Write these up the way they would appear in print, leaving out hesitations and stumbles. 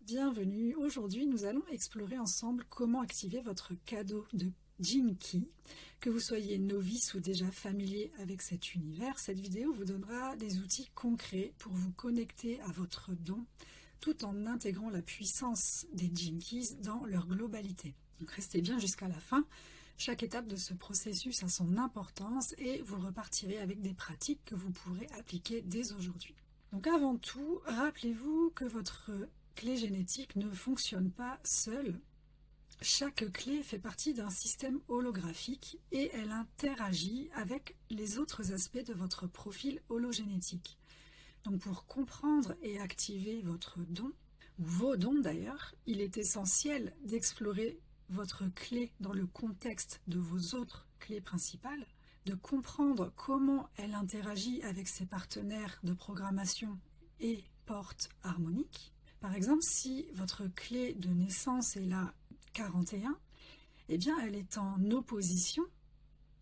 Bienvenue, aujourd'hui nous allons explorer ensemble comment activer votre cadeau de Gene Key. Que vous soyez novice ou déjà familier avec cet univers, cette vidéo vous donnera des outils concrets pour vous connecter à votre don tout en intégrant la puissance des Gene Keys dans leur globalité. Donc restez bien jusqu'à la fin, chaque étape de ce processus a son importance et vous repartirez avec des pratiques que vous pourrez appliquer dès aujourd'hui. Donc avant tout, rappelez-vous que votre clé génétique ne fonctionne pas seule. Chaque clé fait partie d'un système holographique et elle interagit avec les autres aspects de votre profil hologénétique. Donc pour comprendre et activer votre don, ou vos dons d'ailleurs, il est essentiel d'explorer votre clé dans le contexte de vos autres clés principales, de comprendre comment elle interagit avec ses partenaires de programmation et portes harmoniques. Par exemple, si votre clé de naissance est la 41, eh bien elle est en opposition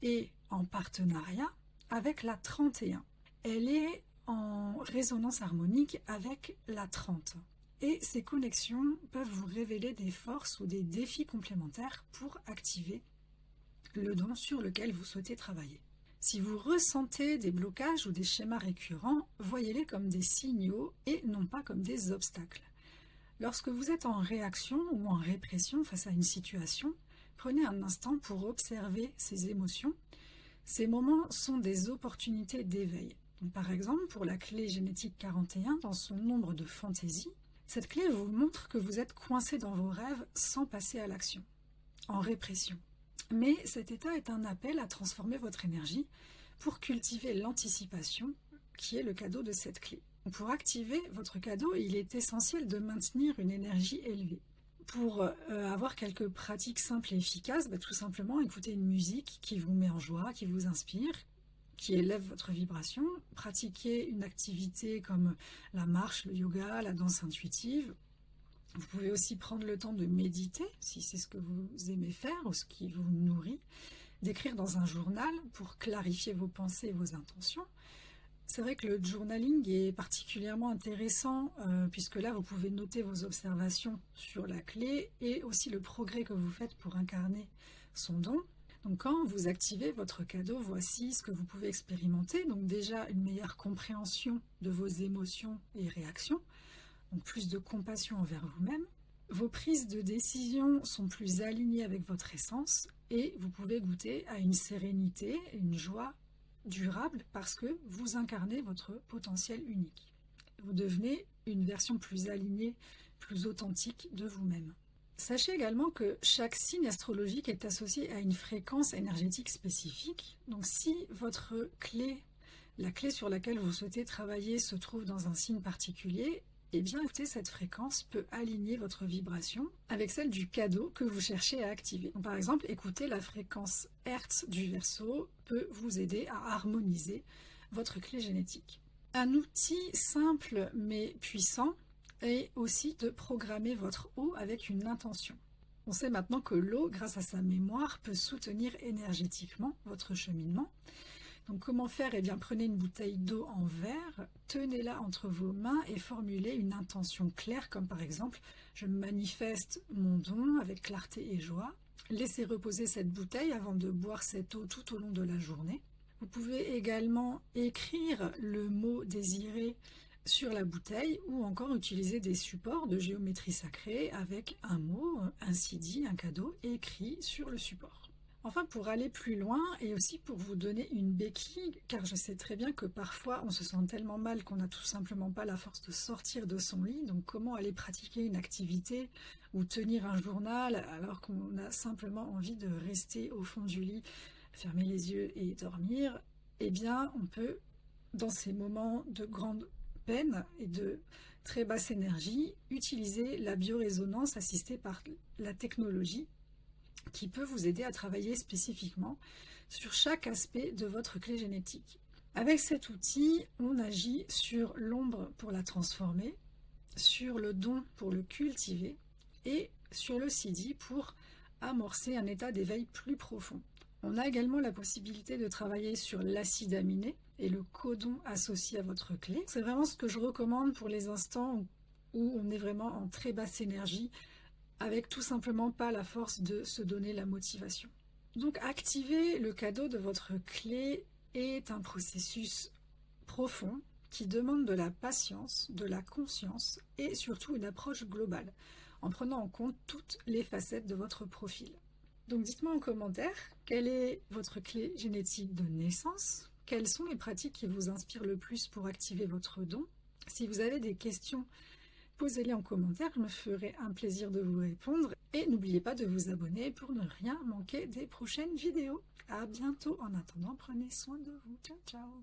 et en partenariat avec la 31. Elle est en résonance harmonique avec la 30. Et ces connexions peuvent vous révéler des forces ou des défis complémentaires pour activer le don sur lequel vous souhaitez travailler. Si vous ressentez des blocages ou des schémas récurrents, voyez-les comme des signaux et non pas comme des obstacles. Lorsque vous êtes en réaction ou en répression face à une situation, prenez un instant pour observer ces émotions. Ces moments sont des opportunités d'éveil. Par exemple, pour la clé génétique 41, dans son nombre de fantaisie, cette clé vous montre que vous êtes coincé dans vos rêves sans passer à l'action, en répression. Mais cet état est un appel à transformer votre énergie pour cultiver l'anticipation, qui est le cadeau de cette clé. Pour activer votre cadeau, il est essentiel de maintenir une énergie élevée. Pour avoir quelques pratiques simples et efficaces, tout simplement écouter une musique qui vous met en joie, qui vous inspire, qui élève votre vibration. Pratiquer une activité comme la marche, le yoga, la danse intuitive. Vous pouvez aussi prendre le temps de méditer, si c'est ce que vous aimez faire ou ce qui vous nourrit. D'écrire dans un journal pour clarifier vos pensées et vos intentions. C'est vrai que le journaling est particulièrement intéressant puisque là vous pouvez noter vos observations sur la clé et aussi le progrès que vous faites pour incarner son don. Donc quand vous activez votre cadeau, voici ce que vous pouvez expérimenter. Donc déjà une meilleure compréhension de vos émotions et réactions, donc plus de compassion envers vous-même. Vos prises de décision sont plus alignées avec votre essence et vous pouvez goûter à une sérénité, une joie durable parce que vous incarnez votre potentiel unique. Vous devenez une version plus alignée, plus authentique de vous-même. Sachez également que chaque signe astrologique est associé à une fréquence énergétique spécifique. Donc si votre clé, la clé sur laquelle vous souhaitez travailler se trouve dans un signe particulier, eh bien écoutez, cette fréquence peut aligner votre vibration avec celle du cadeau que vous cherchez à activer. Donc, par exemple, écouter la fréquence Hertz du Verseau peut vous aider à harmoniser votre clé génétique. Un outil simple mais puissant est aussi de programmer votre eau avec une intention. On sait maintenant que l'eau, grâce à sa mémoire, peut soutenir énergétiquement votre cheminement. Donc comment faire? Eh bien prenez une bouteille d'eau en verre, tenez-la entre vos mains et formulez une intention claire comme par exemple « Je manifeste mon don avec clarté et joie ». Laissez reposer cette bouteille avant de boire cette eau tout au long de la journée. Vous pouvez également écrire le mot désiré sur la bouteille ou encore utiliser des supports de géométrie sacrée avec un mot, ainsi dit, un cadeau écrit sur le support. Enfin, pour aller plus loin et aussi pour vous donner une béquille, car je sais très bien que parfois on se sent tellement mal qu'on n'a tout simplement pas la force de sortir de son lit, donc comment aller pratiquer une activité ou tenir un journal alors qu'on a simplement envie de rester au fond du lit, fermer les yeux et dormir? Eh bien, on peut, dans ces moments de grande peine et de très basse énergie, utiliser la biorésonance assistée par la technologie qui peut vous aider à travailler spécifiquement sur chaque aspect de votre clé génétique. Avec cet outil, on agit sur l'ombre pour la transformer, sur le don pour le cultiver et sur le sidi pour amorcer un état d'éveil plus profond. On a également la possibilité de travailler sur l'acide aminé et le codon associé à votre clé. C'est vraiment ce que je recommande pour les instants où on est vraiment en très basse énergie, avec tout simplement pas la force de se donner la motivation. Donc activer le cadeau de votre clé est un processus profond qui demande de la patience, de la conscience et surtout une approche globale, en prenant en compte toutes les facettes de votre profil. Donc dites-moi en commentaire, quelle est votre clé génétique de naissance? Quelles sont les pratiques qui vous inspirent le plus pour activer votre don? Si vous avez des questions, posez-les en commentaire, je me ferai un plaisir de vous répondre. Et n'oubliez pas de vous abonner pour ne rien manquer des prochaines vidéos. À bientôt, en attendant, prenez soin de vous. Ciao, ciao!